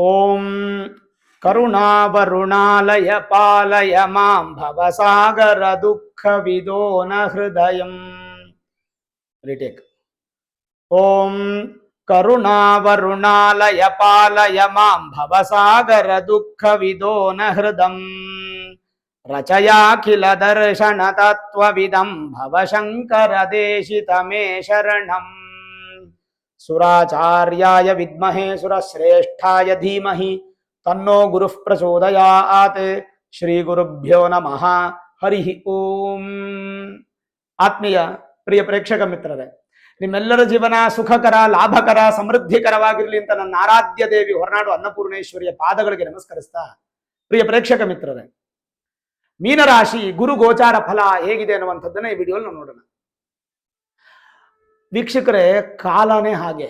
ಓಂ ಕರುಣಾವರುಣಾಲಯ ಪಾಲಯ ಮಾಂ ಭವಸಾಗರ ದುಃಖ ವಿದೋನ ಹೃದಯಂ. ರಿಟೇಕ್. ಓಂ ಕರುಣಾವರುಣಾಲಯ ಪಾಲಯ ಮಾಂ ಭವಸಾಗರ ದುಃಖ ವಿದೋನ ಹೃದಂ. ರಚಯಾಖಿಲ ದರ್ಶನ ತತ್ವವಿದಂ ಭವಶಂಕರ ದೇಶಿತ ಮೇ ಶರಣಂ. ಸುರಾಚಾರ್ಯಾಯ ವಿದ್ಮಹೇ ಸುರಶ್ರೇಷ್ಠಾಯ ಧೀಮಹಿ ತನ್ನೋ ಗುರುಃ ಪ್ರಚೋದಯಾತ್. ಶ್ರೀ ಗುರುಭ್ಯೋ ನಮಃ. ಹರಿ ಓಂ. ಆತ್ಮೀಯ ಪ್ರಿಯ ಪ್ರೇಕ್ಷಕ ಮಿತ್ರರೇ, ನಿಮ್ಮೆಲ್ಲರ ಜೀವನ ಸುಖಕರ, ಲಾಭಕರ, ಸಮೃದ್ಧಿಕರವಾಗಿರಲಿ ಅಂತ ನನ್ನ ಆರಾಧ್ಯ ದೇವಿ ಹೊರನಾಡು ಅನ್ನಪೂರ್ಣೇಶ್ವರಿಯ ಪಾದಗಳಿಗೆ ನಮಸ್ಕರಿಸ್ತಾ, ಪ್ರಿಯ ಪ್ರೇಕ್ಷಕ ಮಿತ್ರರೇ, ಮೀನರಾಶಿ ಗುರು ಗೋಚಾರ ಫಲ ಹೇಗಿದೆ ಅನ್ನುವಂಥದ್ದನ್ನ ಈ ವಿಡಿಯೋಲ್ಲಿ ನೋಡೋಣ. ವೀಕ್ಷಕರೇ, ಕಾಲನೇ ಹಾಗೆ.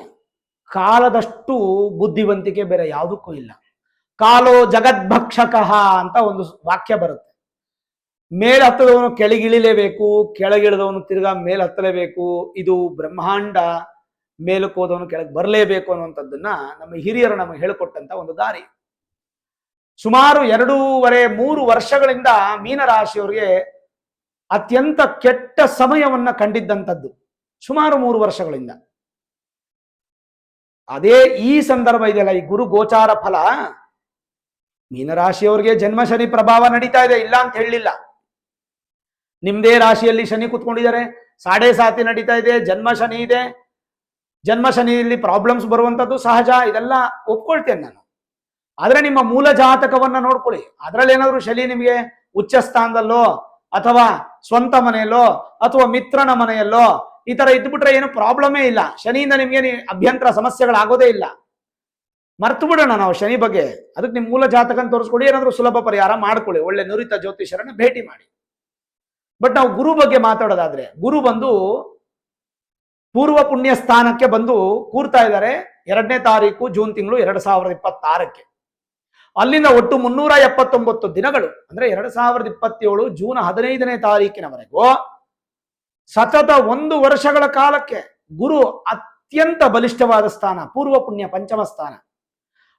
ಕಾಲದಷ್ಟು ಬುದ್ಧಿವಂತಿಕೆ ಬೇರೆ ಯಾವುದಕ್ಕೂ ಇಲ್ಲ. ಕಾಲೋ ಜಗದ್ಭಕ್ಷಕಃ ಅಂತ ಒಂದು ವಾಕ್ಯ ಬರುತ್ತೆ. ಮೇಲೆ ಹತ್ತದವನು ಕೆಳಗಿಳಿಲೇಬೇಕು, ಕೆಳಗಿಳಿದವನು ತಿರ್ಗಾ ಮೇಲೆ ಹತ್ತಲೇಬೇಕು. ಇದು ಬ್ರಹ್ಮಾಂಡ. ಮೇಲಕ್ಕೆ ಹೋದವನು ಕೆಳಗೆ ಬರಲೇಬೇಕು ಅನ್ನುವಂಥದ್ದನ್ನ ನಮ್ಮ ಹಿರಿಯರು ನಮಗೆ ಹೇಳಿಕೊಟ್ಟಂತ ಒಂದು ದಾರಿ. ಸುಮಾರು 2.5-3 ವರ್ಷಗಳಿಂದ ಮೀನರಾಶಿಯವರಿಗೆ ಅತ್ಯಂತ ಕೆಟ್ಟ ಸಮಯವನ್ನ ಕಂಡಿದ್ದಂಥದ್ದು. ಸುಮಾರು 3 ವರ್ಷಗಳಿಂದ. ಅದೇ ಈ ಸಂದರ್ಭ ಇದೆಯಲ್ಲ, ಈ ಗುರು ಗೋಚಾರ ಫಲ, ಮೀನರಾಶಿಯವರಿಗೆ ಜನ್ಮ ಶನಿ ಪ್ರಭಾವ ನಡೀತಾ ಇದೆ, ಇಲ್ಲ ಅಂತ ಹೇಳಲಿಲ್ಲ. ನಿಮ್ದೇ ರಾಶಿಯಲ್ಲಿ ಶನಿ ಕೂತ್ಕೊಂಡಿದ್ದಾರೆ, 7.5 ನಡೀತಾ ಇದೆ, ಜನ್ಮ ಶನಿ ಇದೆ. ಜನ್ಮ ಶನಿಯಲ್ಲಿ ಪ್ರಾಬ್ಲಮ್ಸ್ ಬರುವಂತದ್ದು ಸಹಜ, ಇದೆಲ್ಲ ಒಪ್ಕೊಳ್ತೇನೆ ನಾನು. ಆದ್ರೆ ನಿಮ್ಮ ಮೂಲ ಜಾತಕವನ್ನ ನೋಡ್ಕೊಳ್ಳಿ. ಅದ್ರಲ್ಲಿ ಏನಾದ್ರು ಶನಿ ನಿಮಗೆ ಉಚ್ಚ ಸ್ಥಾನದಲ್ಲೋ ಅಥವಾ ಸ್ವಂತ ಮನೆಯಲ್ಲೋ ಅಥವಾ ಮಿತ್ರನ ಮನೆಯಲ್ಲೋ ಈ ತರ ಇದ್ಬಿಟ್ರೆ ಏನು ಪ್ರಾಬ್ಲಮೇ ಇಲ್ಲ. ಶನಿಯಿಂದ ನಿಮ್ಗೆ ಅಭ್ಯಂತರ ಸಮಸ್ಯೆಗಳಾಗೋದೇ ಇಲ್ಲ. ಮರ್ತು ಬಿಡೋಣ ನಾವು ಶನಿ ಬಗ್ಗೆ. ಅದಕ್ಕೆ ನಿಮ್ ಮೂಲ ಜಾತಕನ ತೋರಿಸ್ಕೊಡಿ, ಏನಾದ್ರೂ ಸುಲಭ ಪರಿಹಾರ ಮಾಡ್ಕೊಳ್ಳಿ, ಒಳ್ಳೆ ನುರಿತ ಜ್ಯೋತಿಷರನ್ನ ಭೇಟಿ ಮಾಡಿ. ಬಟ್ ನಾವು ಗುರು ಬಗ್ಗೆ ಮಾತಾಡೋದಾದ್ರೆ, ಗುರು ಬಂದು ಪೂರ್ವ ಪುಣ್ಯ ಸ್ಥಾನಕ್ಕೆ ಬಂದು ಕೂರ್ತಾ ಇದ್ದಾರೆ 2ನೇ ತಾರೀಕು ಜೂನ್ ತಿಂಗಳು 2026. ಅಲ್ಲಿಂದ ಒಟ್ಟು 379 ದಿನಗಳು, ಅಂದ್ರೆ 2027 ಜೂನ್ 15ನೇ ತಾರೀಕಿನವರೆಗೂ ಸತತ 1 ವರ್ಷಗಳ ಕಾಲಕ್ಕೆ ಗುರು ಅತ್ಯಂತ ಬಲಿಷ್ಠವಾದ ಸ್ಥಾನ, ಪೂರ್ವ ಪುಣ್ಯ ಪಂಚಮ ಸ್ಥಾನ.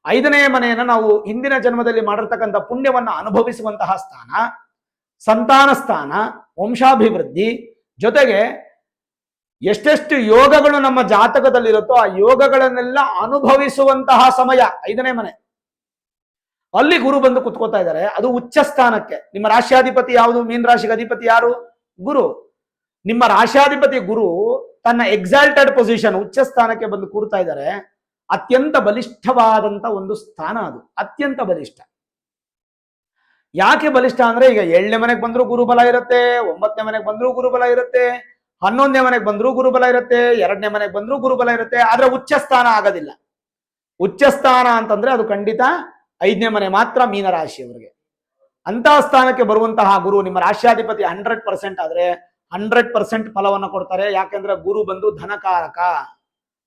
5ನೇ ಮನೆಯನ್ನು ನಾವು ಹಿಂದಿನ ಜನ್ಮದಲ್ಲಿ ಮಾಡಿರ್ತಕ್ಕಂಥ ಪುಣ್ಯವನ್ನ ಅನುಭವಿಸುವಂತಹ ಸ್ಥಾನ, ಸಂತಾನ ಸ್ಥಾನ, ವಂಶಾಭಿವೃದ್ಧಿ, ಜೊತೆಗೆ ಎಷ್ಟೆಷ್ಟು ಯೋಗಗಳು ನಮ್ಮ ಜಾತಕದಲ್ಲಿರುತ್ತೋ ಆ ಯೋಗಗಳನ್ನೆಲ್ಲ ಅನುಭವಿಸುವಂತಹ ಸಮಯ 5ನೇ ಮನೆ. ಅಲ್ಲಿ ಗುರು ಬಂದು ಕುತ್ಕೋತಾ ಇದ್ದಾರೆ. ಅದು ಉಚ್ಚ ಸ್ಥಾನಕ್ಕೆ. ನಿಮ್ಮ ರಾಶ್ಯಾಧಿಪತಿ ಯಾವುದು? ಮೀನ ರಾಶಿಗೆ ಅಧಿಪತಿ ಯಾರು? ಗುರು. ನಿಮ್ಮ ರಾಶ್ಯಾಧಿಪತಿ ಗುರು ತನ್ನ ಎಕ್ಸಾಲ್ಟೆಡ್ ಪೊಸಿಷನ್ ಉಚ್ಚ ಸ್ಥಾನಕ್ಕೆ ಬಂದು ಕೂರ್ತಾ ಇದ್ದಾರೆ. ಅತ್ಯಂತ ಬಲಿಷ್ಠವಾದಂತ ಒಂದು ಸ್ಥಾನ ಅದು, ಅತ್ಯಂತ ಬಲಿಷ್ಠ. ಯಾಕೆ ಬಲಿಷ್ಠ ಅಂದ್ರೆ, ಈಗ 7ನೇ ಮನೆಗೆ ಬಂದ್ರು ಗುರುಬಲ ಇರುತ್ತೆ, 9ನೇ ಮನೆಗೆ ಬಂದ್ರು ಗುರುಬಲ ಇರುತ್ತೆ, 11ನೇ ಮನೆಗೆ ಬಂದ್ರು ಗುರುಬಲ ಇರುತ್ತೆ, 2ನೇ ಮನೆಗೆ ಬಂದ್ರು ಗುರುಬಲ ಇರುತ್ತೆ. ಆದ್ರೆ ಉಚ್ಚ ಸ್ಥಾನ ಆಗೋದಿಲ್ಲ. ಉಚ್ಚ ಸ್ಥಾನ ಅಂತಂದ್ರೆ ಅದು ಖಂಡಿತ 5ನೇ ಮನೆ ಮಾತ್ರ ಮೀನರಾಶಿಯವರಿಗೆ. ಅಂತಹ ಸ್ಥಾನಕ್ಕೆ ಬರುವಂತಹ ಗುರು ನಿಮ್ಮ ರಾಶ್ಯಾಧಿಪತಿ 100% ಆದ್ರೆ 100% ಫಲವನ್ನು ಕೊಡ್ತಾರೆ. ಯಾಕೆಂದ್ರೆ ಗುರು ಬಂದು ಧನಕಾರಕ.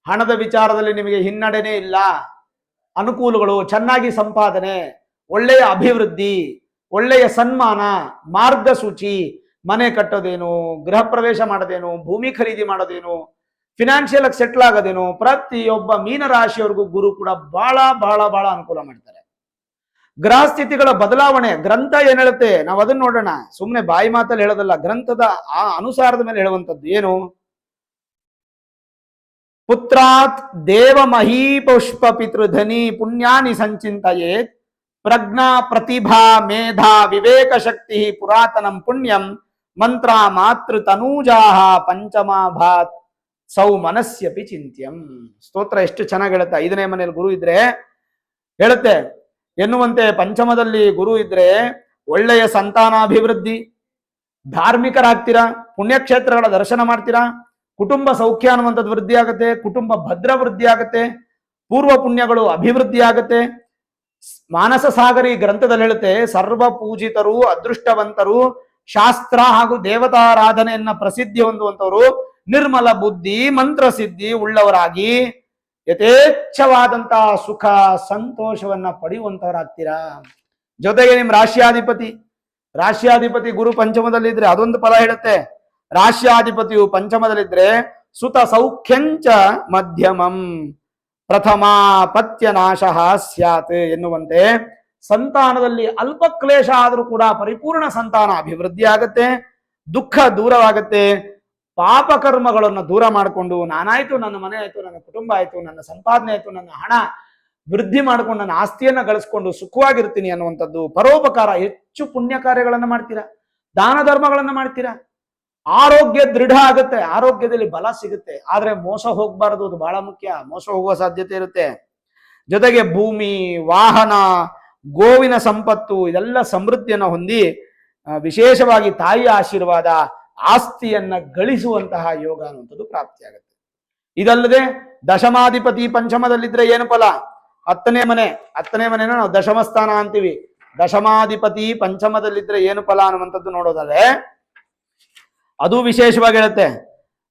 ಹಣದ ವಿಚಾರದಲ್ಲಿ ನಿಮಗೆ ಹಿನ್ನಡೆನೇ ಇಲ್ಲ, ಅನುಕೂಲಗಳು, ಚೆನ್ನಾಗಿ ಸಂಪಾದನೆ, ಒಳ್ಳೆಯ ಅಭಿವೃದ್ಧಿ, ಒಳ್ಳೆಯ ಸನ್ಮಾನ, ಮಾರ್ಗಸೂಚಿ, ಮನೆ ಕಟ್ಟೋದೇನು, ಗೃಹ ಪ್ರವೇಶ ಮಾಡೋದೇನು, ಭೂಮಿ ಖರೀದಿ ಮಾಡೋದೇನು, ಫಿನಾನ್ಷಿಯಲ್ ಆಗಿ ಸೆಟ್ಲ್ ಆಗೋದೇನು, ಪ್ರತಿಯೊಬ್ಬ ಮೀನರಾಶಿಯವರಿಗೂ ಗುರು ಕೂಡ ಬಹಳ ಬಹಳ ಬಹಳ ಅನುಕೂಲ ಮಾಡ್ತಾರೆ. ಗ್ರಹ ಸ್ಥಿತಿಗಳ ಬದಲಾವಣೆ ಗ್ರಂಥ ಏನ್ ಹೇಳುತ್ತೆ ನಾವು ಅದನ್ನ ನೋಡೋಣ. ಸುಮ್ಮನೆ ಬಾಯಿ ಮಾತಲ್ಲಿ ಹೇಳೋದಲ್ಲ, ಗ್ರಂಥದ ಆ ಅನುಸಾರದ ಮೇಲೆ ಹೇಳುವಂಥದ್ದು ಏನು? ಪುತ್ರಾತ್ ದೇವ ಮಹೀಪುಷ್ಪ ಪಿತೃಧನಿ ಪುಣ್ಯಾನಿ ಸಂಚಿಂತಯೇತ್ ಪ್ರಜ್ಞಾ ಪ್ರತಿಭಾ ಮೇಧಾ ವಿವೇಕ ಶಕ್ತಿ ಪುರಾತನಂ ಪುಣ್ಯಂ ಮಂತ್ರ ಮಾತೃ ತನೂಜಾಹ ಪಂಚಮಾಭಾತ್ ಸೌ ಮನಸ್ಯಪಿ ಚಿಂತ್ಯಂ. ಸ್ತೋತ್ರ ಎಷ್ಟು ಚೆನ್ನಾಗಿ ಹೇಳುತ್ತೆ. 5ನೇ ಮನೆಯಲ್ಲಿ ಗುರು ಇದ್ರೆ ಹೇಳುತ್ತೆ ಎನ್ನುವಂತೆ, ಪಂಚಮದಲ್ಲಿ ಗುರು ಇದ್ರೆ ಒಳ್ಳೆಯ ಸಂತಾನಾಭಿವೃದ್ಧಿ, ಧಾರ್ಮಿಕರಾಗ್ತೀರಾ, ಪುಣ್ಯಕ್ಷೇತ್ರಗಳ ದರ್ಶನ ಮಾಡ್ತೀರಾ, ಕುಟುಂಬ ಸೌಖ್ಯ ಅನ್ನುವಂಥದ್ದು ವೃದ್ಧಿ ಆಗುತ್ತೆ, ಕುಟುಂಬ ಭದ್ರ ವೃದ್ಧಿ ಆಗುತ್ತೆ, ಪೂರ್ವ ಪುಣ್ಯಗಳು ಅಭಿವೃದ್ಧಿ ಆಗುತ್ತೆ. ಮಾನಸ ಸಾಗರಿ ಗ್ರಂಥದಲ್ಲಿ ಹೇಳುತ್ತೆ, ಸರ್ವ ಪೂಜಿತರು, ಅದೃಷ್ಟವಂತರು, ಶಾಸ್ತ್ರ ಹಾಗೂ ದೇವತಾರಾಧನೆಯನ್ನ ಪ್ರಸಿದ್ಧಿ ಹೊಂದುವಂತವರು, ನಿರ್ಮಲ ಬುದ್ಧಿ, ಮಂತ್ರ ಸಿದ್ಧಿ ಉಳ್ಳವರಾಗಿ ಯಥೇಚ್ಛವಾದಂತಹ ಸುಖ ಸಂತೋಷವನ್ನ ಪಡೆಯುವಂತವರಾಗ್ತೀರಾ. ಜೊತೆಗೆ ನಿಮ್ ರಾಶ್ಯಾಧಿಪತಿ ಗುರು ಪಂಚಮದಲ್ಲಿದ್ರೆ ಅದೊಂದು ಫಲ ಹೇಳುತ್ತೆ. ರಾಶ್ಯಾಧಿಪತಿಯು ಪಂಚಮದಲ್ಲಿದ್ರೆ ಸುತ ಸೌಖ್ಯಂಚ ಮಧ್ಯಮಂ, ಪ್ರಥಮಾಪತ್ಯ ನಾಶ ಸ್ಯಾತ್ ಎನ್ನುವಂತೆ ಸಂತಾನದಲ್ಲಿ ಅಲ್ಪ ಕ್ಲೇಶ ಆದರೂ ಕೂಡ ಪರಿಪೂರ್ಣ ಸಂತಾನ ಅಭಿವೃದ್ಧಿ ಆಗುತ್ತೆ, ದುಃಖ ದೂರವಾಗುತ್ತೆ, ಪಾಪಕರ್ಮಗಳನ್ನು ದೂರ ಮಾಡಿಕೊಂಡು ನಾನಾಯ್ತು, ನನ್ನ ಮನೆ ಆಯ್ತು, ನನ್ನ ಕುಟುಂಬ ಆಯ್ತು, ನನ್ನ ಸಂಪಾದನೆ ಆಯ್ತು, ನನ್ನ ಹಣ ವೃದ್ಧಿ ಮಾಡ್ಕೊಂಡು ನನ್ನ ಆಸ್ತಿಯನ್ನ ಗಳಿಸ್ಕೊಂಡು ಸುಖವಾಗಿರ್ತೀನಿ ಅನ್ನುವಂಥದ್ದು. ಪರೋಪಕಾರ, ಹೆಚ್ಚು ಪುಣ್ಯ ಕಾರ್ಯಗಳನ್ನ ಮಾಡ್ತೀರಾ, ದಾನ ಧರ್ಮಗಳನ್ನ ಮಾಡ್ತೀರಾ, ಆರೋಗ್ಯ ದೃಢ ಆಗುತ್ತೆ, ಆರೋಗ್ಯದಲ್ಲಿ ಬಲ ಸಿಗುತ್ತೆ. ಆದ್ರೆ ಮೋಸ ಹೋಗ್ಬಾರದು, ಅದು ಬಹಳ ಮುಖ್ಯ. ಮೋಸ ಹೋಗುವ ಸಾಧ್ಯತೆ ಇರುತ್ತೆ. ಜೊತೆಗೆ ಭೂಮಿ, ವಾಹನ, ಗೋವಿನ ಸಂಪತ್ತು ಇದೆಲ್ಲ ಸಮೃದ್ಧಿಯನ್ನು ಹೊಂದಿ ವಿಶೇಷವಾಗಿ ತಾಯಿಯ ಆಶೀರ್ವಾದ, ಆಸ್ತಿಯನ್ನ ಗಳಿಸುವಂತಹ ಯೋಗ ಅನ್ನುವಂಥದ್ದು ಪ್ರಾಪ್ತಿಯಾಗುತ್ತೆ. ಇದಲ್ಲದೆ ದಶಮಾಧಿಪತಿ ಪಂಚಮದಲ್ಲಿದ್ರೆ ಏನು ಫಲ? ಹತ್ತನೇ ಮನೆನ ನಾವು ದಶಮ ಸ್ಥಾನ ಅಂತೀವಿ. ದಶಮಾಧಿಪತಿ ಪಂಚಮದಲ್ಲಿದ್ರೆ ಏನು ಫಲ ಅನ್ನುವಂಥದ್ದು ನೋಡೋದಾದ್ರೆ ಅದು ವಿಶೇಷವಾಗಿ ಹೇಳುತ್ತೆ.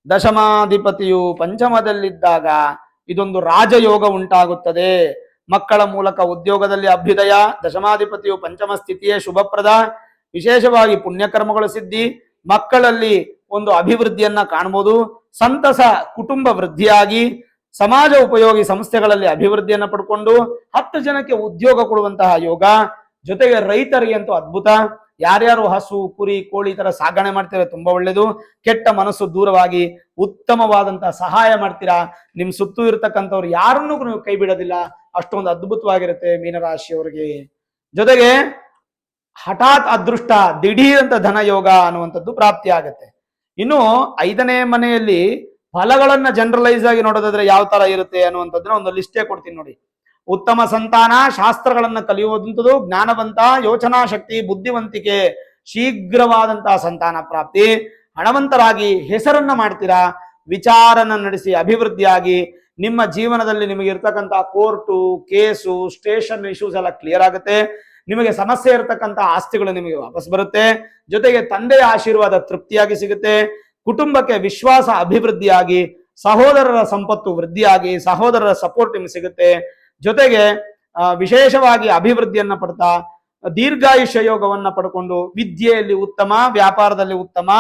ದಶಮಾಧಿಪತಿಯು ಪಂಚಮದಲ್ಲಿದ್ದಾಗ ಇದೊಂದು ರಾಜಯೋಗ ಉಂಟಾಗುತ್ತದೆ. ಮಕ್ಕಳ ಮೂಲಕ ಉದ್ಯೋಗದಲ್ಲಿ ಅಭ್ಯುದಯ. ದಶಮಾಧಿಪತಿಯು ಪಂಚಮ ಸ್ಥಿತಿಯೇ ಶುಭಪ್ರದ. ವಿಶೇಷವಾಗಿ ಪುಣ್ಯಕರ್ಮಗಳು ಸಿದ್ಧಿ, ಮಕ್ಕಳಲ್ಲಿ ಒಂದು ಅಭಿವೃದ್ಧಿಯನ್ನ ಕಾಣಬಹುದು. ಸಂತಸ, ಕುಟುಂಬ ವೃದ್ಧಿಯಾಗಿ ಸಮಾಜ ಉಪಯೋಗಿ ಸಂಸ್ಥೆಗಳಲ್ಲಿ ಅಭಿವೃದ್ಧಿಯನ್ನು ಪಡ್ಕೊಂಡು 10 ಜನಕ್ಕೆ ಉದ್ಯೋಗ ಕೊಡುವಂತಹ ಯೋಗ. ಜೊತೆಗೆ ರೈತರಿಗೆ ಅಂತೂ ಅದ್ಭುತ. ಯಾರ್ಯಾರು ಹಸು, ಕುರಿ, ಕೋಳಿ ತರ ಸಾಗಣೆ ಮಾಡ್ತೀರಾ ತುಂಬಾ ಒಳ್ಳೇದು. ಕೆಟ್ಟ ಮನಸ್ಸು ದೂರವಾಗಿ ಉತ್ತಮವಾದಂತಹ ಸಹಾಯ ಮಾಡ್ತೀರಾ. ನಿಮ್ ಸುತ್ತೂ ಇರತಕ್ಕಂಥವ್ರು ಯಾರನ್ನೂ ನೀವು ಕೈ ಬಿಡೋದಿಲ್ಲ. ಅಷ್ಟೊಂದು ಅದ್ಭುತವಾಗಿರುತ್ತೆ ಮೀನರಾಶಿಯವರಿಗೆ. ಜೊತೆಗೆ ಹಠಾತ್ ಅದೃಷ್ಟ, ದಿಢೀರಂತ ಧನ ಯೋಗ ಅನ್ನುವಂಥದ್ದು ಪ್ರಾಪ್ತಿ ಆಗುತ್ತೆ. ಇನ್ನು 5ನೇ ಮನೆಯಲ್ಲಿ ಫಲಗಳನ್ನ ಜನರಲೈಸ್ ಆಗಿ ನೋಡೋದಾದ್ರೆ ಯಾವ ತರ ಇರುತ್ತೆ ಅನ್ನುವಂಥದ್ದನ್ನ ಒಂದು ಲಿಸ್ಟೇ ಕೊಡ್ತೀನಿ ನೋಡಿ. ಉತ್ತಮ ಸಂತಾನ, ಶಾಸ್ತ್ರಗಳನ್ನ ಕಲಿಯುವಂಥದ್ದು, ಜ್ಞಾನವಂತ, ಯೋಚನಾ ಶಕ್ತಿ, ಬುದ್ಧಿವಂತಿಕೆ, ಶೀಘ್ರವಾದಂತಹ ಸಂತಾನ ಪ್ರಾಪ್ತಿ, ಹಣವಂತರಾಗಿ ಹೆಸರನ್ನ ಮಾಡ್ತೀರಾ, ವಿಚಾರನ ನಡೆಸಿ ಅಭಿವೃದ್ಧಿಯಾಗಿ ನಿಮ್ಮ ಜೀವನದಲ್ಲಿ ನಿಮಗೆ ಇರ್ತಕ್ಕಂತಹ ಕೋರ್ಟು, ಕೇಸು, ಸ್ಟೇಷನ್ ಇಶ್ಯೂಸ್ ಎಲ್ಲ ಕ್ಲಿಯರ್ ಆಗುತ್ತೆ. ನಿಮಗೆ ಸಮಸ್ಯೆ ಇರತಕ್ಕಂತ ಆಸ್ತಿಗಳು ನಿಮಗೆ ವಾಪಸ್ ಬರುತ್ತೆ. ಜೊತೆಗೆ ತಂದೆಯ ಆಶೀರ್ವಾದ ತೃಪ್ತಿಯಾಗಿ ಸಿಗುತ್ತೆ. ಕುಟುಂಬಕ್ಕೆ ವಿಶ್ವಾಸ ಅಭಿವೃದ್ಧಿಯಾಗಿ, ಸಹೋದರರ ಸಂಪತ್ತು ವೃದ್ಧಿಯಾಗಿ, ಸಹೋದರರ ಸಪೋರ್ಟ್ ನಿಮ್ಗೆ ಸಿಗುತ್ತೆ. ಜೊತೆಗೆ ವಿಶೇಷವಾಗಿ ಅಭಿವೃದ್ಧಿಯನ್ನ ಪಡ್ತಾ ದೀರ್ಘಾಯುಷ್ಯ ಯೋಗವನ್ನ ಪಡ್ಕೊಂಡು ವಿದ್ಯೆಯಲ್ಲಿ ಉತ್ತಮ, ವ್ಯಾಪಾರದಲ್ಲಿ ಉತ್ತಮ,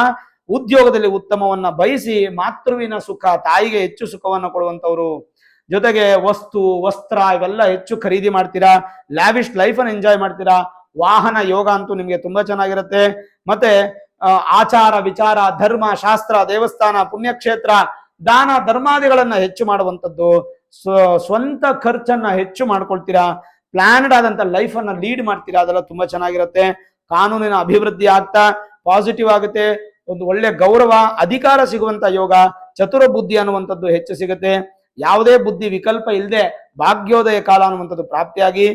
ಉದ್ಯೋಗದಲ್ಲಿ ಉತ್ತಮವನ್ನ ಬಯಸಿ ಮಾತೃವಿನ ಸುಖ, ತಾಯಿಗೆ ಹೆಚ್ಚು ಸುಖವನ್ನ ಕೊಡುವಂತವ್ರು. ಜೊತೆಗೆ ವಸ್ತು, ವಸ್ತ್ರ ಇವೆಲ್ಲ ಹೆಚ್ಚು ಖರೀದಿ ಮಾಡ್ತೀರಾ. ಲ್ಯಾವಿಶ್ ಲೈಫ್ ಅನ್ನು ಎಂಜಾಯ್ ಮಾಡ್ತೀರಾ. ವಾಹನ ಯೋಗ ಅಂತೂ ನಿಮ್ಗೆ ತುಂಬಾ ಚೆನ್ನಾಗಿರುತ್ತೆ. ಮತ್ತೆ ಆಚಾರ ವಿಚಾರ, ಧರ್ಮ, ಶಾಸ್ತ್ರ, ದೇವಸ್ಥಾನ, ಪುಣ್ಯಕ್ಷೇತ್ರ, ದಾನ ಧರ್ಮಾದಿಗಳನ್ನ ಹೆಚ್ಚು ಮಾಡುವಂಥದ್ದು. ಸ್ವಂತ ಖರ್ಚನ್ನ ಹೆಚ್ಚು ಮಾಡ್ಕೊಳ್ತೀರಾ. ಪ್ಲಾನ್ಡ್ ಆದಂತ ಲೈಫ್ ಅನ್ನ ಲೀಡ್ ಮಾಡ್ತೀರಾ. ಅದೆಲ್ಲ ತುಂಬಾ ಚೆನ್ನಾಗಿರುತ್ತೆ. ಕಾನೂನಿನ ಅಭಿವೃದ್ಧಿ ಆಗ್ತಾ ಪಾಸಿಟಿವ್ ಆಗುತ್ತೆ. ಒಂದು ಒಳ್ಳೆ ಗೌರವ, ಅಧಿಕಾರ ಸಿಗುವಂತ ಯೋಗ. ಚತುರ ಬುದ್ಧಿ ಅನ್ನುವಂಥದ್ದು ಹೆಚ್ಚು ಸಿಗುತ್ತೆ. ಯಾವುದೇ ಬುದ್ಧಿ ವಿಕಲ್ಪ ಇಲ್ಲದೆ ಭಾಗ್ಯೋದಯ ಕಾಲ ಅನ್ನುವಂಥದ್ದು ಪ್ರಾಪ್ತಿಯಾಗಿ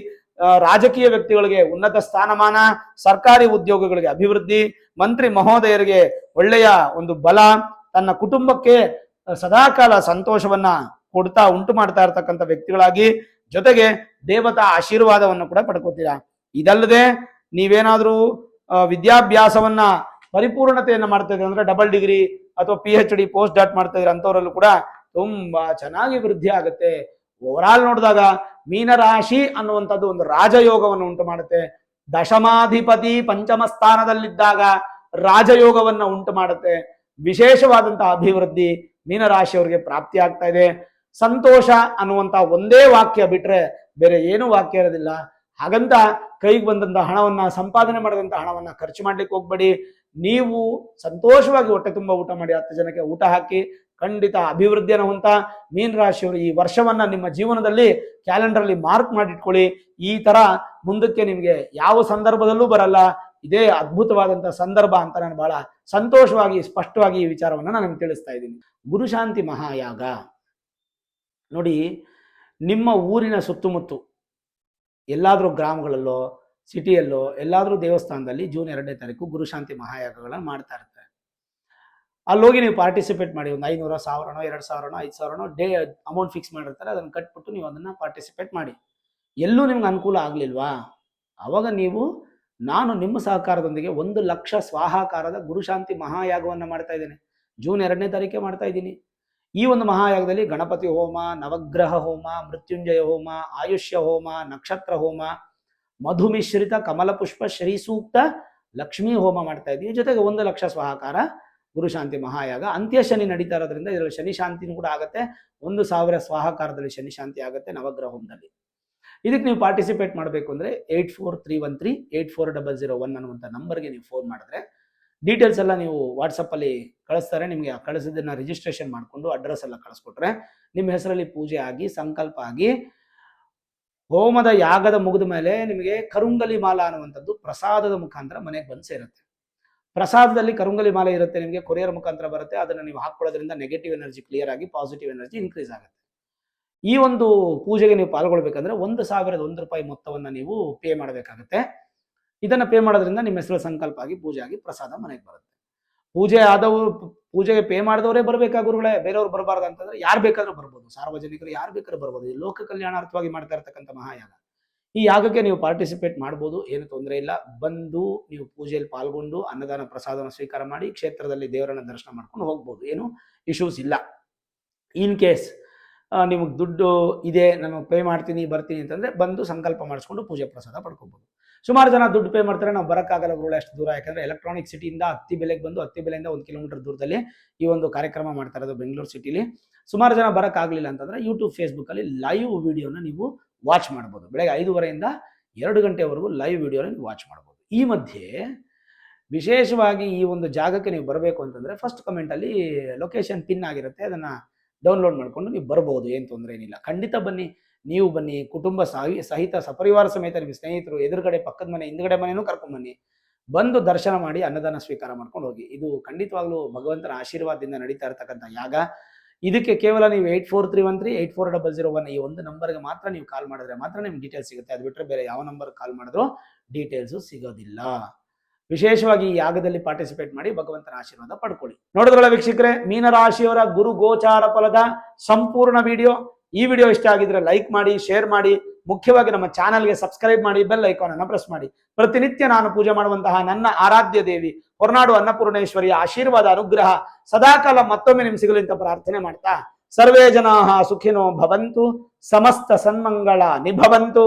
ರಾಜಕೀಯ ವ್ಯಕ್ತಿಗಳಿಗೆ ಉನ್ನತ ಸ್ಥಾನಮಾನ, ಸರ್ಕಾರಿ ಉದ್ಯೋಗಗಳಿಗೆ ಅಭಿವೃದ್ಧಿ, ಮಂತ್ರಿ ಮಹೋದಯರಿಗೆ ಒಳ್ಳೆಯ ಒಂದು ಬಲ, ತನ್ನ ಕುಟುಂಬಕ್ಕೆ ಸದಾಕಾಲ ಸಂತೋಷವನ್ನ ಕೊಡ್ತಾ ಉಂಟು ಮಾಡ್ತಾ ಇರ್ತಕ್ಕಂಥ ವ್ಯಕ್ತಿಗಳಾಗಿ, ಜೊತೆಗೆ ದೇವತಾ ಆಶೀರ್ವಾದವನ್ನು ಕೂಡ ಪಡ್ಕೋತೀರಾ. ಇದಲ್ಲದೆ ನೀವೇನಾದ್ರೂ ವಿದ್ಯಾಭ್ಯಾಸವನ್ನ ಪರಿಪೂರ್ಣತೆಯನ್ನ ಮಾಡ್ತಾ ಇದ್ರೆ ಅಂದ್ರೆ ಡಬಲ್ ಡಿಗ್ರಿ ಅಥವಾ PhD ಪೋಸ್ಟ್ ಡಾಟ್ ಮಾಡ್ತಾ ಇದ್ರೆ ಅಂತವರಲ್ಲೂ ಕೂಡ ತುಂಬಾ ಚೆನ್ನಾಗಿ ವೃದ್ಧಿ ಆಗುತ್ತೆ. ಓವರಾಲ್ ನೋಡಿದಾಗ ಮೀನರಾಶಿ ಅನ್ನುವಂಥದ್ದು ಒಂದು ರಾಜಯೋಗವನ್ನು ಉಂಟು ಮಾಡುತ್ತೆ. ದಶಮಾಧಿಪತಿ ಪಂಚಮ ಸ್ಥಾನದಲ್ಲಿದ್ದಾಗ ರಾಜಯೋಗವನ್ನ ಉಂಟು ಮಾಡುತ್ತೆ. ವಿಶೇಷವಾದಂತಹ ಅಭಿವೃದ್ಧಿ ಮೀನರಾಶಿಯವರಿಗೆ ಪ್ರಾಪ್ತಿ ಆಗ್ತಾ ಇದೆ. ಸಂತೋಷ ಅನ್ನುವಂತ ಒಂದೇ ವಾಕ್ಯ ಬಿಟ್ರೆ ಬೇರೆ ಏನು ವಾಕ್ಯ ಇರೋದಿಲ್ಲ. ಹಾಗಂತ ಕೈಗೆ ಬಂದಂತ ಹಣವನ್ನ, ಸಂಪಾದನೆ ಮಾಡಿದಂತ ಹಣವನ್ನ ಖರ್ಚು ಮಾಡ್ಲಿಕ್ಕೆ ಹೋಗ್ಬೇಡಿ. ನೀವು ಸಂತೋಷವಾಗಿ ಹೊಟ್ಟೆ ತುಂಬ ಊಟ ಮಾಡಿ, 10 ಜನಕ್ಕೆ ಊಟ ಹಾಕಿ, ಖಂಡಿತ ಅಭಿವೃದ್ಧಿಯನ್ನು ಹೊಂತ ಮೀನರಾಶಿಯವರು ಈ ವರ್ಷವನ್ನ ನಿಮ್ಮ ಜೀವನದಲ್ಲಿ ಕ್ಯಾಲೆಂಡರ್ ಅಲ್ಲಿ ಮಾರ್ಕ್ ಮಾಡಿಟ್ಕೊಳ್ಳಿ. ಈ ತರ ಮುಂದಕ್ಕೆ ನಿಮಗೆ ಯಾವ ಸಂದರ್ಭದಲ್ಲೂ ಬರಲ್ಲ. ಇದೇ ಅದ್ಭುತವಾದಂತಹ ಸಂದರ್ಭ ಅಂತ ನಾನು ಬಹಳ ಸಂತೋಷವಾಗಿ ಸ್ಪಷ್ಟವಾಗಿ ಈ ವಿಚಾರವನ್ನ ನಾನು ನಿಮ್ಗೆ ತಿಳಿಸ್ತಾ ಇದ್ದೀನಿ. ಗುರುಶಾಂತಿ ಮಹಾಯಾಗ ನೋಡಿ, ನಿಮ್ಮ ಊರಿನ ಸುತ್ತಮುತ್ತ ಎಲ್ಲಾದ್ರೂ ಗ್ರಾಮಗಳಲ್ಲೋ ಸಿಟಿಯಲ್ಲೋ ಎಲ್ಲಾದ್ರೂ ದೇವಸ್ಥಾನದಲ್ಲಿ ಜೂನ್ 2ನೇ ತಾರೀಕು ಗುರುಶಾಂತಿ ಮಹಾಯಾಗಗಳನ್ನ ಮಾಡ್ತಾ ಇರ್ತಾರೆ. ಅಲ್ಲೋಗಿ ನೀವು ಪಾರ್ಟಿಸಿಪೇಟ್ ಮಾಡಿ. ಒಂದು 500, 1000, 2000, 5000 ಡೇ ಅಮೌಂಟ್ ಫಿಕ್ಸ್ ಮಾಡಿರ್ತಾರೆ. ಅದನ್ನು ಕಟ್ಬಿಟ್ಟು ನೀವು ಅದನ್ನ ಪಾರ್ಟಿಸಿಪೇಟ್ ಮಾಡಿ. ಎಲ್ಲೂ ನಿಮ್ಗೆ ಅನುಕೂಲ ಆಗ್ಲಿಲ್ವಾ? ಅವಾಗ ನೀವು ನಾನು ನಿಮ್ಮ ಸಹಕಾರದೊಂದಿಗೆ 1 ಲಕ್ಷ ಸ್ವಾಹಾಕಾರದ ಗುರುಶಾಂತಿ ಮಹಾಯಾಗವನ್ನ ಮಾಡ್ತಾ ಇದ್ದೇನೆ. ಜೂನ್ 2ನೇ ತಾರೀಕೆ ಮಾಡ್ತಾ ಇದ್ದೀನಿ. ಈ ಒಂದು ಮಹಾಯಾಗದಲ್ಲಿ ಗಣಪತಿ ಹೋಮ, ನವಗ್ರಹ ಹೋಮ, ಮೃತ್ಯುಂಜಯ ಹೋಮ, ಆಯುಷ್ಯ ಹೋಮ, ನಕ್ಷತ್ರ ಹೋಮ, ಮಧುಮಿಶ್ರಿತ ಕಮಲ ಪುಷ್ಪ ಶ್ರೀ ಸೂಕ್ತ ಲಕ್ಷ್ಮೀ ಹೋಮ ಮಾಡ್ತಾ ಇದ್ದೀವಿ. ಜೊತೆಗೆ 1 ಲಕ್ಷ ಸ್ವಾಹಾಕಾರ ಗುರು ಶಾಂತಿ ಮಹಾಯಾಗ. ಅಂತ್ಯ ಶನಿ ನಡೀತಾ ಇರೋದ್ರಿಂದ ಇದರಲ್ಲಿ ಶನಿ ಶಾಂತಿನೂ ಕೂಡ ಆಗುತ್ತೆ. 1,000 ಸ್ವಾಹಾಕಾರದಲ್ಲಿ ಶನಿ ಶಾಂತಿ ಆಗುತ್ತೆ ನವಗ್ರಹ ಹೋಮದಲ್ಲಿ. ಇದಕ್ಕೆ ನೀವು ಪಾರ್ಟಿಸಿಪೇಟ್ ಮಾಡಬೇಕು ಅಂದರೆ 8431384001 ಅನ್ನುವಂಥ ನಂಬರ್ಗೆ ನೀವು ಫೋನ್ ಮಾಡಿದ್ರೆ ಡೀಟೇಲ್ಸ್ ಎಲ್ಲ ನೀವು ವಾಟ್ಸಪ್ಪಲ್ಲಿ ಕಳಿಸ್ತಾರೆ. ನಿಮಗೆ ಕಳಿಸಿದ್ದನ್ನು ರಿಜಿಸ್ಟ್ರೇಷನ್ ಮಾಡಿಕೊಂಡು ಅಡ್ರೆಸ್ ಎಲ್ಲ ಕಳಿಸ್ಕೊಟ್ರೆ ನಿಮ್ಮ ಹೆಸರಲ್ಲಿ ಪೂಜೆ ಆಗಿ ಸಂಕಲ್ಪ ಆಗಿ ಹೋಮದ ಯಾಗದ ಮುಗಿದ ಮೇಲೆ ನಿಮಗೆ ಕರುಂಗಲಿ ಮಾಲ ಅನ್ನುವಂಥದ್ದು ಪ್ರಸಾದದ ಮುಖಾಂತರ ಮನೆಗೆ ಬಂದು ಸೇರುತ್ತೆ. ಪ್ರಸಾದದಲ್ಲಿ ಕರುಂಗಲಿ ಮಾಲೆ ಇರುತ್ತೆ, ನಿಮಗೆ ಕೊರಿಯರ್ ಮುಖಾಂತರ ಬರುತ್ತೆ. ಅದನ್ನು ನೀವು ಹಾಕೊಳ್ಳೋದ್ರಿಂದ ನೆಗೆಟಿವ್ ಎನರ್ಜಿ ಕ್ಲಿಯರ್ ಆಗಿ ಪಾಸಿಟಿವ್ ಎನರ್ಜಿ ಇನ್ಕ್ರೀಸ್ ಆಗುತ್ತೆ. ಈ ಒಂದು ಪೂಜೆಗೆ ನೀವು ಪಾಲ್ಗೊಳ್ಬೇಕಂದ್ರೆ 1,001 ರೂಪಾಯಿ ಮೊತ್ತವನ್ನು ನೀವು ಪೇ ಮಾಡಬೇಕಾಗುತ್ತೆ. ಇದನ್ನು ಪೇ ಮಾಡೋದ್ರಿಂದ ನಿಮ್ಮ ಹೆಸರು ಸಂಕಲ್ಪ ಆಗಿ ಪೂಜೆ ಆಗಿ ಪ್ರಸಾದ ಮನೆಗೆ ಬರುತ್ತೆ. ಪೂಜೆಗೆ ಪೇ ಮಾಡಿದವರೇ ಬರಬೇಕಾ ಗುರುಗಳೇ, ಬೇರೆಯವ್ರು ಬರಬಾರ್ದು ಅಂತಂದ್ರೆ ಯಾರು ಬೇಕಾದ್ರೂ ಬರ್ಬೋದು, ಸಾರ್ವಜನಿಕರು ಯಾರು ಬೇಕಾದ್ರೂ ಬರ್ಬೋದು. ಈ ಲೋಕ ಕಲ್ಯಾಣಾರ್ಥವಾಗಿ ಮಾಡ್ತಾ ಇರ್ತಕ್ಕಂಥ ಮಹಾಯಾಗ. ಈ ಯಾಗಕ್ಕೆ ನೀವು ಪಾರ್ಟಿಸಿಪೇಟ್ ಮಾಡ್ಬೋದು, ಏನು ತೊಂದರೆ ಇಲ್ಲ. ಬಂದು ನೀವು ಪೂಜೆಯಲ್ಲಿ ಪಾಲ್ಗೊಂಡು ಅನ್ನದಾನ ಪ್ರಸಾದನ ಸ್ವೀಕಾರ ಮಾಡಿ ಕ್ಷೇತ್ರದಲ್ಲಿ ದೇವರನ್ನ ದರ್ಶನ ಮಾಡ್ಕೊಂಡು ಹೋಗ್ಬೋದು, ಏನು ಇಶ್ಯೂಸ್ ಇಲ್ಲ. ಇನ್ ಕೇಸ್ ನಿಮಗೆ ದುಡ್ಡು ಇದೆ, ನಾನು ಪೇ ಮಾಡ್ತೀನಿ ಬರ್ತೀನಿ ಅಂತಂದ್ರೆ ಬಂದು ಸಂಕಲ್ಪ ಮಾಡಿಸ್ಕೊಂಡು ಪೂಜೆ ಪ್ರಸಾದ ಪಡ್ಕೋಬಹುದು. ಸುಮಾರು ಜನ ದುಡ್ಡು ಪೇ ಮಾಡ್ತಾರೆ, ನಾವು ಬರೋಕ್ಕಾಗಲ್ಲ ಗುರುಗಳು ಅಷ್ಟು ದೂರ, ಯಾಕಂದ್ರೆ ಎಲೆಕ್ಟ್ರಾನಿಕ್ ಸಿಟಿಯಿಂದ ಅತ್ತಿಬೆಲೆಗೆ ಬಂದು ಅತ್ತಿಬೆಲೆಯಿಂದ 1 ಕಿಲೋಮೀಟರ್ ದೂರದಲ್ಲಿ ಈ ಒಂದು ಕಾರ್ಯಕ್ರಮ ಮಾಡ್ತಾ ಇರೋದು ಬೆಂಗಳೂರು ಸಿಟಿಲಿ. ಸುಮಾರು ಜನ ಬರೋಕ್ಕಾಗಲಿಲ್ಲ ಅಂತಂದ್ರೆ ಯೂಟ್ಯೂಬ್ ಫೇಸ್ಬುಕ್ಕಲ್ಲಿ ಲೈವ್ ವಿಡಿಯೋನ ನೀವು ವಾಚ್ ಮಾಡ್ಬೋದು. ಬೆಳಗ್ಗೆ 5:30 2 ಗಂಟೆವರೆಗೂ ಲೈವ್ ವಿಡಿಯೋನ ನೀವು ವಾಚ್ ಮಾಡ್ಬೋದು. ಈ ಮಧ್ಯೆ ವಿಶೇಷವಾಗಿ ಈ ಒಂದು ಜಾಗಕ್ಕೆ ನೀವು ಬರಬೇಕು ಅಂತಂದ್ರೆ ಫಸ್ಟ್ ಕಮೆಂಟಲ್ಲಿ ಲೊಕೇಶನ್ ಪಿನ್ ಆಗಿರುತ್ತೆ, ಅದನ್ನ ಡೌನ್ಲೋಡ್ ಮಾಡ್ಕೊಂಡು ನೀವು ಬರ್ಬೋದು, ಏನು ತೊಂದರೆ ಏನಿಲ್ಲ. ಖಂಡಿತ ಬನ್ನಿ, ನೀವು ಬನ್ನಿ, ಕುಟುಂಬ ಸಹಿತ ಸಪರಿವಾರ ಸಮೇತ ನಿಮ್ಮ ಸ್ನೇಹಿತರು, ಎದುರುಗಡೆ ಪಕ್ಕದ ಮನೆ ಹಿಂದ್ಗಡೆ ಮನೆಯೂ ಕರ್ಕೊಂಡ್ಬನ್ನಿ, ಬಂದು ದರ್ಶನ ಮಾಡಿ ಅನ್ನದಾನ ಸ್ವೀಕಾರ ಮಾಡ್ಕೊಂಡು ಹೋಗಿ. ಇದು ಖಂಡಿತವಾಗ್ಲೂ ಭಗವಂತನ ಆಶೀರ್ವಾದದಿಂದ ನಡೀತಾ ಇರತಕ್ಕಂಥ ಯಾಗ. ಇದಕ್ಕೆ ಕೇವಲ ನೀವು 8431384001 ಈ ಒಂದು ನಂಬರ್ಗೆ ಮಾತ್ರ ನೀವು ಕಾಲ್ ಮಾಡಿದ್ರೆ ಮಾತ್ರ ನಿಮ್ಗೆ ಡೀಟೇಲ್ಸ್ ಸಿಗುತ್ತೆ. ಅದು ಬಿಟ್ಟರೆ ಬೇರೆ ಯಾವ ನಂಬರ್ ಕಾಲ್ ಮಾಡಿದ್ರೂ ಡೀಟೇಲ್ಸು ಸಿಗೋದಿಲ್ಲ. ವಿಶೇಷವಾಗಿ ಈ ಯಾಗದಲ್ಲಿ ಪಾರ್ಟಿಸಿಪೇಟ್ ಮಾಡಿ ಭಗವಂತನ ಆಶೀರ್ವಾದ ಪಡ್ಕೊಳ್ಳಿ. ನೋಡಿದ್ರಲ್ಲ ವೀಕ್ಷಕರೇ, ಮೀನರಾಶಿಯವರ ಗುರು ಗೋಚಾರ ಫಲದ ಸಂಪೂರ್ಣ ವಿಡಿಯೋ. ಈ ವಿಡಿಯೋ ಇಷ್ಟ ಆಗಿದ್ರೆ ಲೈಕ್ ಮಾಡಿ, ಶೇರ್ ಮಾಡಿ, ಮುಖ್ಯವಾಗಿ ನಮ್ಮ ಚಾನಲ್ಗೆ ಸಬ್ಸ್ಕ್ರೈಬ್ ಮಾಡಿ, ಬೆಲ್ ಐಕಾನ್ ಅನ್ನು ಪ್ರೆಸ್ ಮಾಡಿ. ಪ್ರತಿನಿತ್ಯ ನಾನು ಪೂಜೆ ಮಾಡುವಂತಹ ನನ್ನ ಆರಾಧ್ಯ ದೇವಿ ಹೊರನಾಡು ಅನ್ನಪೂರ್ಣೇಶ್ವರಿಯ ಆಶೀರ್ವಾದ ಅನುಗ್ರಹ ಸದಾಕಾಲ ಮತ್ತೊಮ್ಮೆ ನಿಮ್ಗೆ ಸಿಗಲಿ ಅಂತ ಪ್ರಾರ್ಥನೆ ಮಾಡ್ತಾ, ಸರ್ವೇ ಜನಾಃ ಸುಖಿನೋ ಭವಂತು, ಸಮಸ್ತ ಸನ್ಮಂಗಳ ನಿಭವಂತು.